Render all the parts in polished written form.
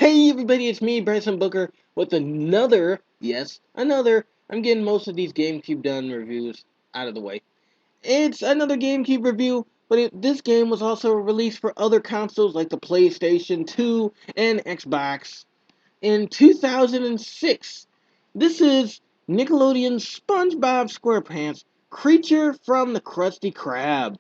Hey everybody, it's me, Bryson Booker, with another, yes, another, I'm getting most of these GameCube done reviews out of the way. It's another GameCube review, but this game was also released for other consoles like the PlayStation 2 and Xbox in 2006. This is Nickelodeon's Spongebob Squarepants, Creature from the Krusty Krab.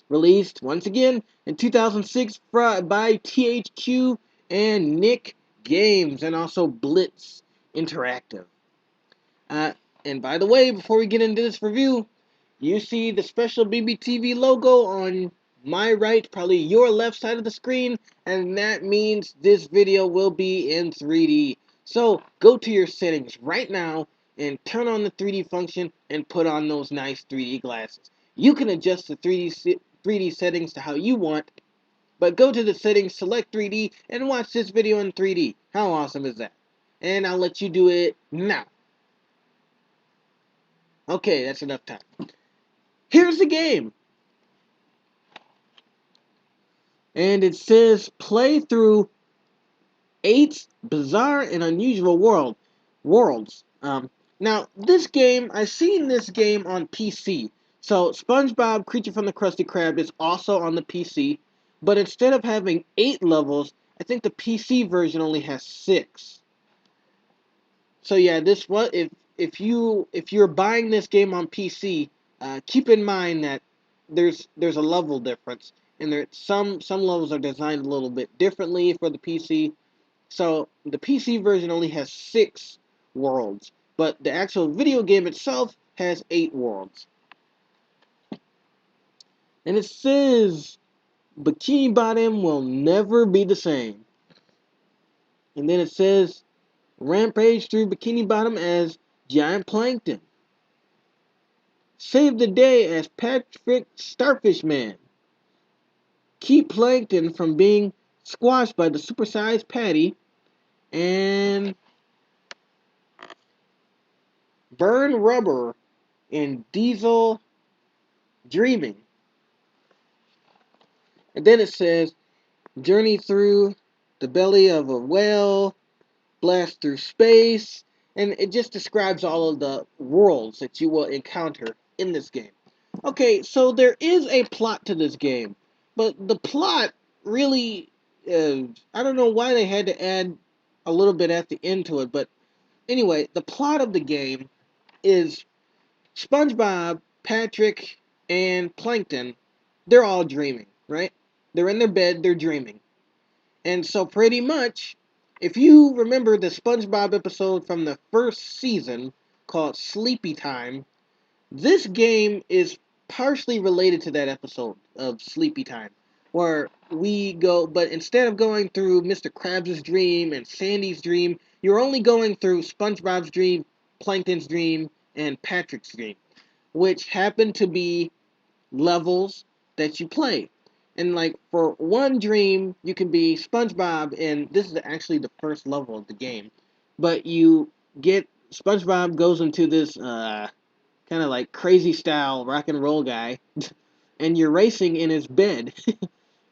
Released, once again, in 2006 by THQ and Nick Games, and also Blitz Interactive. Uh, and by the way, before we get into this review, you see the special BBTV logo on my right, probably your left side of the screen, and that means this video will be in 3D. So go to your settings right now and turn on the 3D function and put on those nice 3D glasses. You can adjust the 3D settings to how you want, but go to the settings, select 3D, and watch this video in 3D. How awesome is that? And I'll let you do it now. Okay, that's enough time. Here's the game. And it says play through 8 bizarre and unusual worlds. Now, this game, I've seen this game on PC. So, SpongeBob Creature from the Krusty Krab is also on the PC. But instead of having 8 levels, I think the PC version only has 6. So yeah, this what if you're buying this game on PC, keep in mind that there's a level difference, and some levels are designed a little bit differently for the PC. So the PC version only has 6 worlds, but the actual video game itself has 8 worlds. And it says Bikini Bottom will never be the same. And then it says rampage through Bikini Bottom as giant plankton. Save the day as Patrick Starfish Man. Keep Plankton from being squashed by the supersized Patty. And burn rubber in Diesel Dreaming. And then it says journey through the belly of a whale, blast through space. And it just describes all of the worlds that you will encounter in this game. Okay, so there is a plot to this game, but the plot really, I don't know why they had to add a little bit at the end to it, but anyway, the plot of the game is SpongeBob, Patrick, and Plankton, they're all dreaming, right? They're in their bed, they're dreaming. And so pretty much, if you remember the SpongeBob episode from the first season called Sleepy Time, this game is partially related to that episode of Sleepy Time, where we go, but instead of going through Mr. Krabs' dream and Sandy's dream, you're only going through SpongeBob's dream, Plankton's dream, and Patrick's dream, which happen to be levels that you play. And like for one dream, you can be SpongeBob, and this is actually the first level of the game, but you get SpongeBob goes into this kind of like crazy style rock and roll guy, and you're racing in his bed,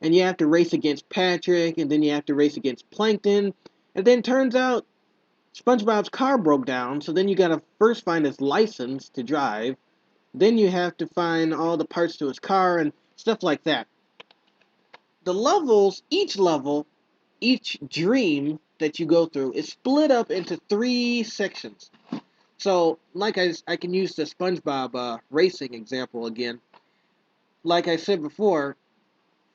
and you have to race against Patrick, and then you have to race against Plankton, and then turns out SpongeBob's car broke down, so then you gotta first find his license to drive, then you have to find all the parts to his car and stuff like that. The levels, each level, each dream that you go through is split up into 3 sections. So, like I can use the SpongeBob racing example again. Like I said before,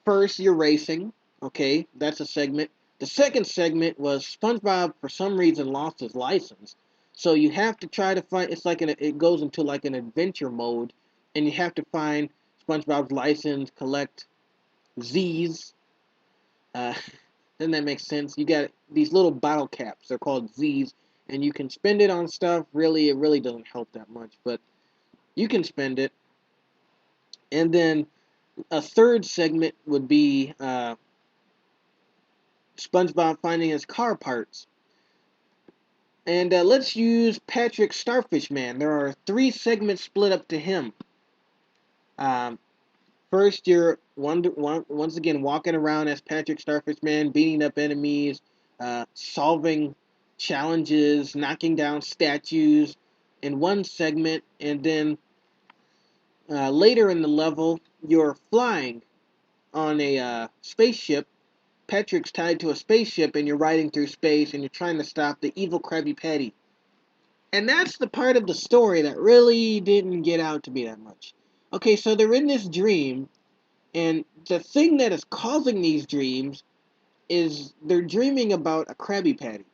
first you're racing. Okay, that's a segment. The second segment was SpongeBob for some reason lost his license, so you have to try to find. It's like it goes into like an adventure mode, and you have to find SpongeBob's license, collect Z's. Uh, then that makes sense. You got these little bottle caps. They're called Z's, and you can spend it on stuff. Really, it really doesn't help that much, but you can spend it. And then a third segment would be SpongeBob finding his car parts. And let's use Patrick Starfish Man. There are 3 segments split up to him. Um, First, you're once again walking around as Patrick Starfish Man, beating up enemies, solving challenges, knocking down statues in one segment, and then later in the level, you're flying on a spaceship. Patrick's tied to a spaceship, and you're riding through space, and you're trying to stop the evil Krabby Patty. And that's the part of the story that really didn't get out to me that much. Okay, so they're in this dream, and the thing that is causing these dreams is they're dreaming about a Krabby Patty.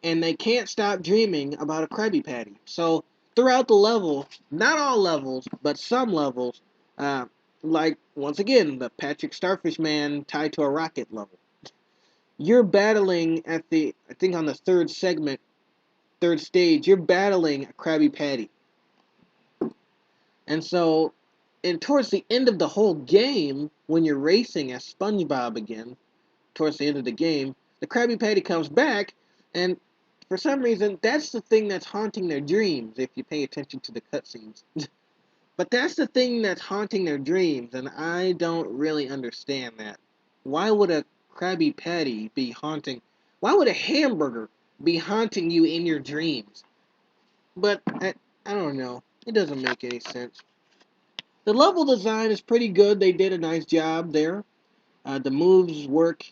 And they can't stop dreaming about a Krabby Patty. So throughout the level, not all levels, but some levels, uh, like once again the Patrick Starfish Man tied to a rocket level, you're battling at the I think on the third segment, third stage, you're battling a Krabby Patty, and so and towards the end of the whole game, when you're racing as SpongeBob again, towards the end of the game, the Krabby Patty comes back, and for some reason, that's the thing that's haunting their dreams, if you pay attention to the cutscenes. But that's the thing that's haunting their dreams, and I don't really understand that. Why would a Krabby Patty be haunting? Why would a hamburger be haunting you in your dreams? But I don't know. It doesn't make any sense. The level design is pretty good. They did a nice job there. The moves work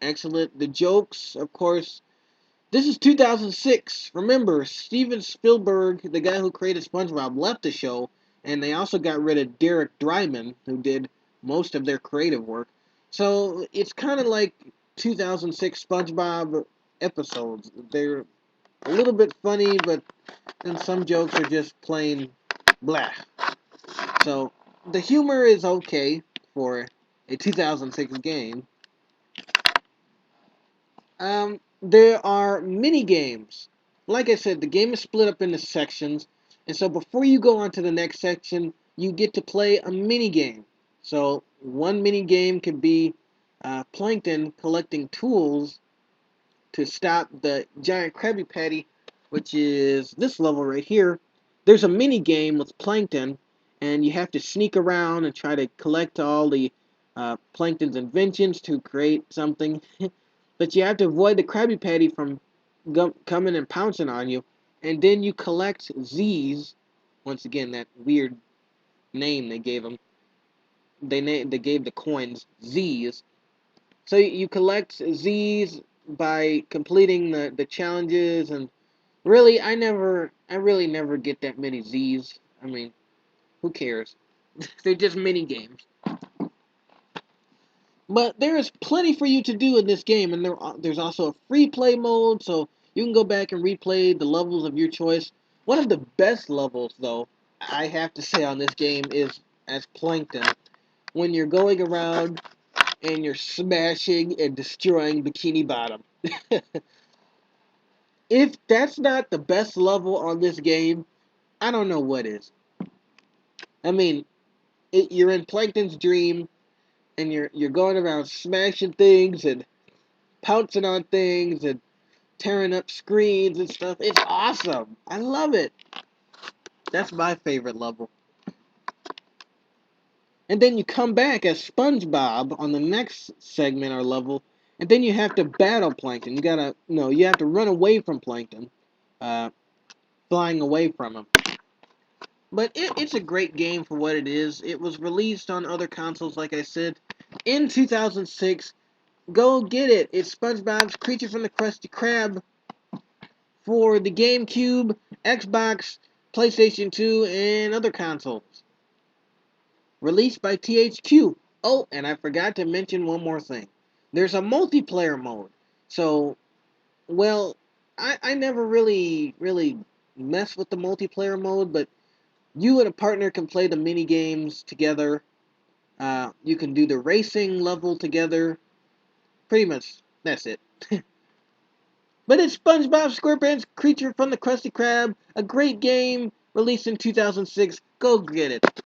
excellent. The jokes, of course. This is 2006. Remember, Steven Spielberg, the guy who created SpongeBob, left the show, and they also got rid of Derek Dryman, who did most of their creative work. So it's kind of like 2006 SpongeBob episodes. They're a little bit funny, but then some jokes are just plain blah. So the humor is okay for a 2006 game. There are mini games. Like I said, the game is split up into sections, and so before you go on to the next section, you get to play a mini game. So one mini game could be Plankton collecting tools to stop the giant Krabby Patty, which is this level right here. There's a mini game with Plankton, and you have to sneak around and try to collect all the Plankton's inventions to create something. But you have to avoid the Krabby Patty from coming and pouncing on you, and then you collect Z's. Once again, that weird name they gave them. They gave the coins Z's. So you collect Z's by completing the challenges, and really, I really never get that many Z's. I mean, who cares? They're just mini games. But there is plenty for you to do in this game, and there's also a free play mode, so you can go back and replay the levels of your choice. One of the best levels, though, I have to say on this game is as Plankton, when you're going around and you're smashing and destroying Bikini Bottom. If that's not the best level on this game, I don't know what is. I mean, you're in Plankton's dream, and you're going around smashing things and pouncing on things and tearing up screens and stuff. It's awesome. I love it. That's my favorite level. And then you come back as SpongeBob on the next segment or level, and then you have to battle Plankton. You have to run away from Plankton, uh, flying away from him. But it's a great game for what it is. It was released on other consoles, like I said, in 2006. Go get it. It's SpongeBob's Creature from the Krusty Krab for the Gamecube, Xbox, PlayStation 2, and other consoles. Released by THQ. Oh, and I forgot to mention one more thing. There's a multiplayer mode. So, well, I never really mess with the multiplayer mode, but you and a partner can play the mini games together. You can do the racing level together. Pretty much, that's it. But it's SpongeBob Squarepants, Creature from the Krusty Krab, a great game released in 2006. Go get it.